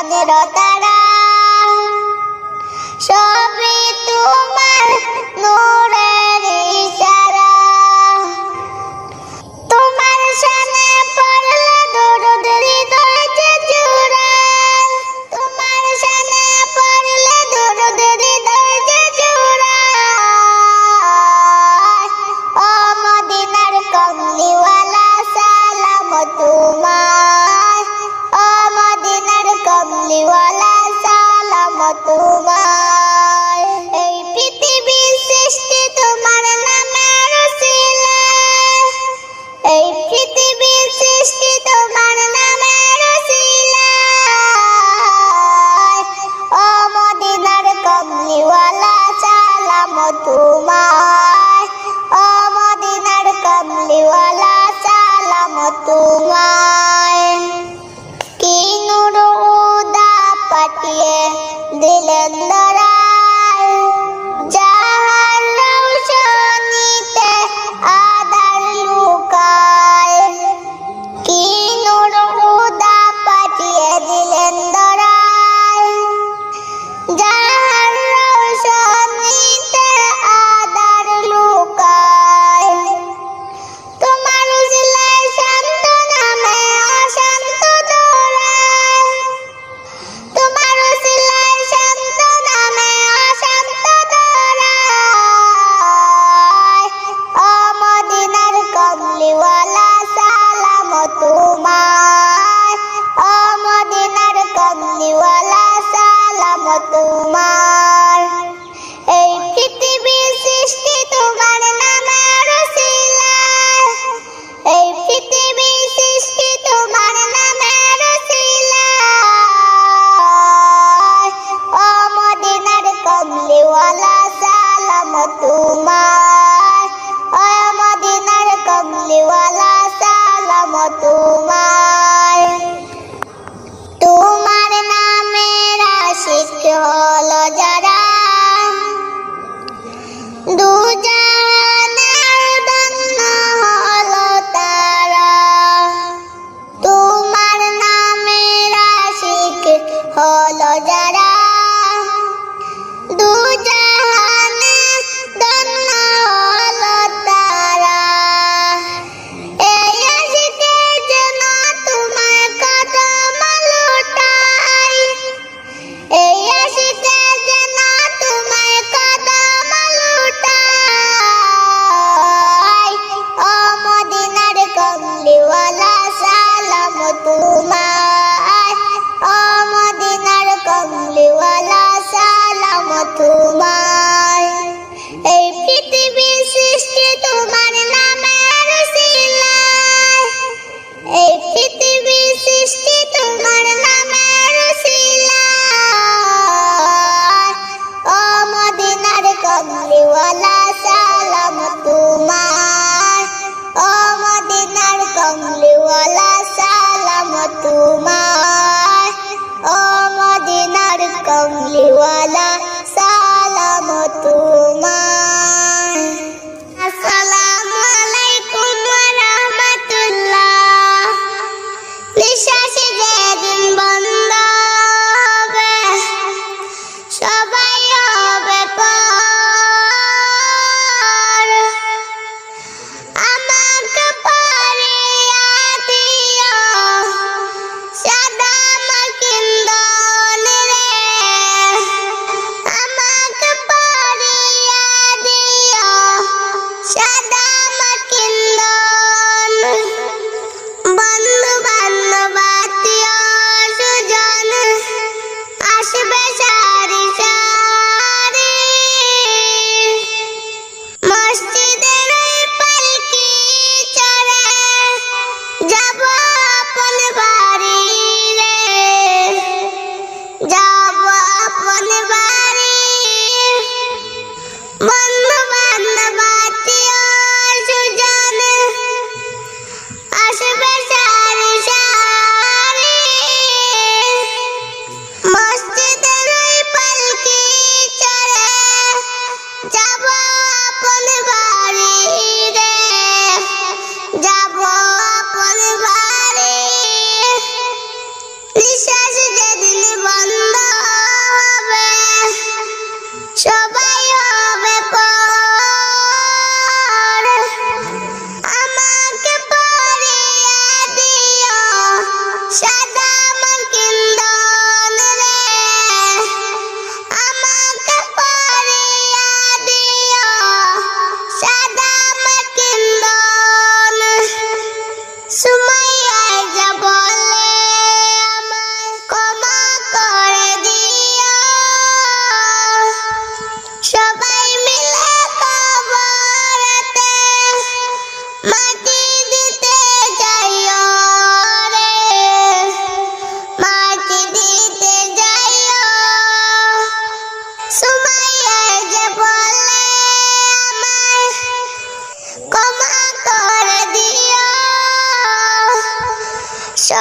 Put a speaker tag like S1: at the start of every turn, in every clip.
S1: চাঁদের তারা সবই তোমার নূরের ইশারা। তোমার শানে পড়লে দরুদ হৃদয় যে জুড়ায়, তোমার শানে পড়লে দরুদ হৃদয় যে জুড়ায়। ও মদিনার কমলিওয়ালা সালাম তোমায়, ও মদিনার কমলিওয়ালা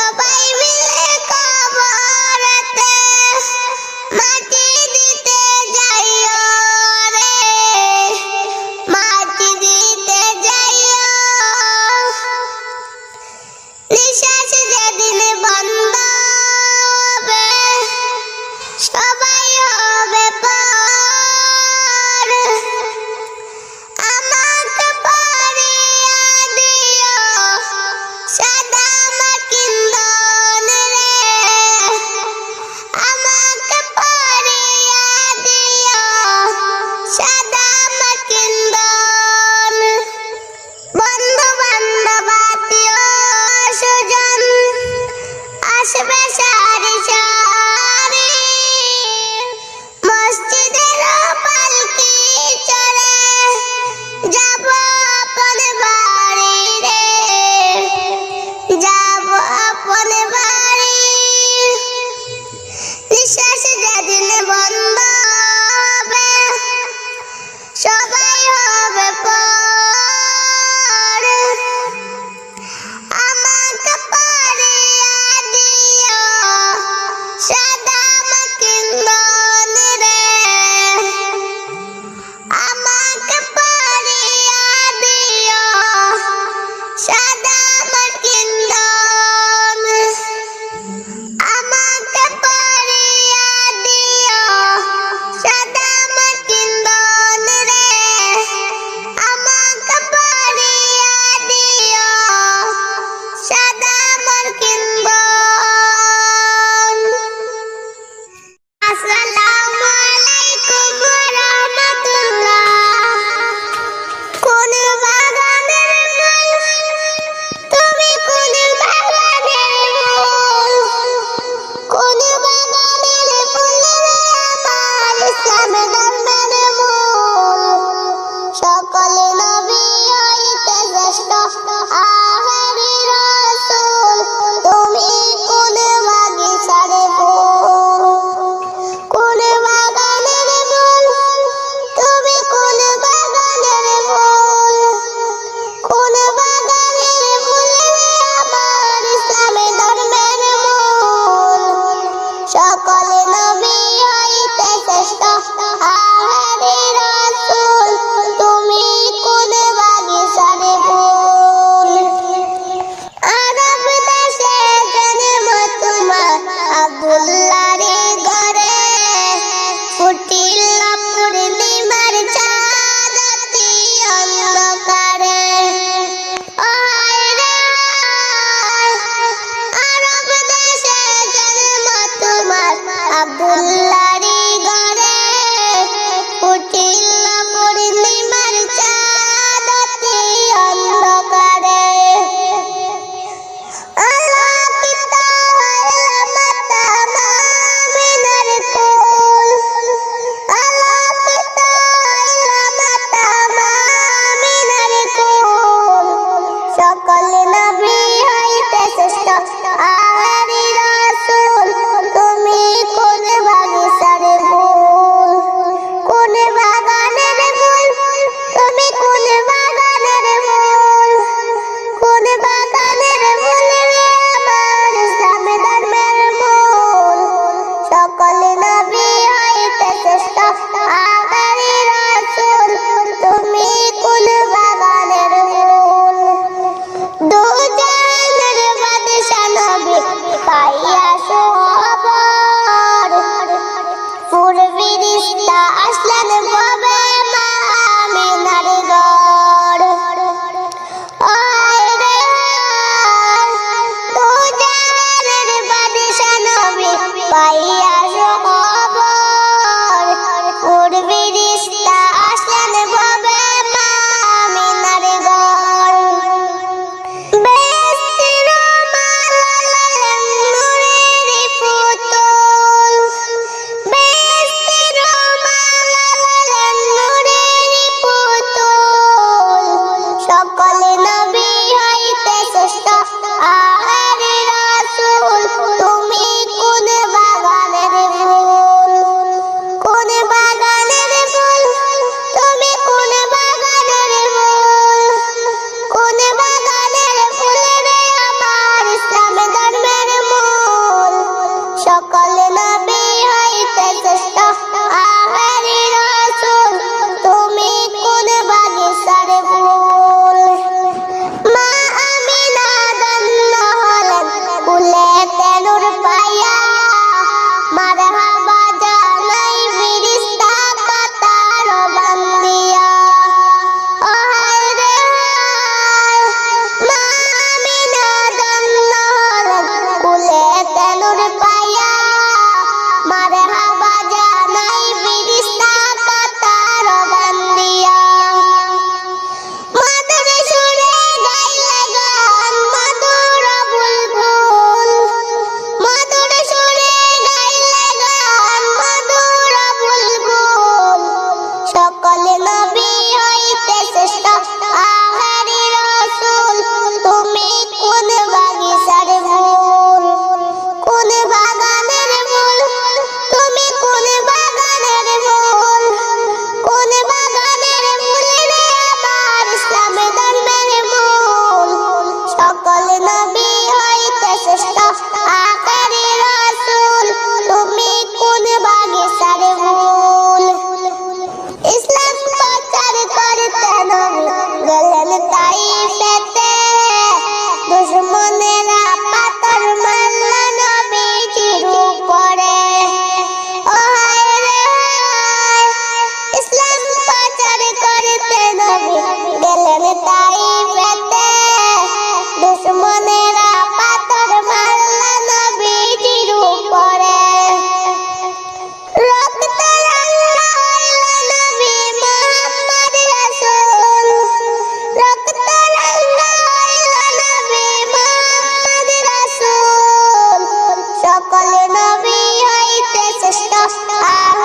S1: সবাই মিলে কবরেতে মাটি দিতে যাইও রে, মাটি দিতে যাইও। নিঃশ্বাস যেদিন বন্ধ হবে সবাই হবে পর। আমাকে পরিয়া দিও সাদা মাকিন্দন রে, আমাকে পরিয়া দিও সাদা মাকিন্দন। বন্ধু বান্ধব আত্মীয় স্বজন আসবে সারি সারি, মসজিদের পালকি চড়ে যাব আপন বাড়ি রে, যাব আপন বাড়ি। নিঃশ্বাস যেদিন বন্ধ হবে সবাই হবে পর। আমাকে পরিয়া দিও সাদা মাকিন্দন রে, আমাকে পরিয়া দিও সাদা মাকিন্দন, আমাকে পরিয়া দিও সাদা মাকিন্দন রে, আমাকে পরিয়া দিও সাদা মাকিন্দন। আসসালামু আলাইকুম ওয়া রাহমাতুল্লাহ। কোন বাগানের ফুল তুমি, কোন বাগানের ফুল, কোন বাগানের ফুল রে আমার ইসলাম ধর্মের মূল। সকল নবী হইতে শ্রেষ্ঠ আখেরি রাসূল, তুমি কোন বাগিচার ফুল, কোন বাগানের ফুল তুমি, কোন বাগানের ফুল, কোন বাগানের ফুল রে আমার ইসলাম ধর্মের মূল। সকল নবী হইতে শ্রেষ্ঠ আখেরি রাসূল, তুমি কোন বাগিচার ফুল। আরব দেশে জন্ম তোমার আব্দুল্লাহর ঘরে, ফুটিল পূর্ণিমার চাঁদ অতি অন্ধকারে। আয় রে আয়, আরব দেশে জন্ম তোমার আব্দুল্লাহর ঘরে, ফুটিল পূর্ণিমার চাঁদ অতি অন্ধকারে। আলোকিত হইল মাতা আমিনার কোল, আলোকিত হইল মাতা আমিনার কোল। সকল নবী হইতে শ্রেষ্ঠ আখেরি রাসূল, তুমি কোন বাগিচার ফুল, কোন বাগানের ফুল তুমি, কোন বাগানের ফুল, কোন বাগানের ফুল রে আমার ইসলাম ধর্মের মূল। সকল নবী হইতে শ্রেষ্ঠ আখেরি রাসূল, তুমি কোন বাগানের ফুল। দু জাহানের বাদশা নবী আহ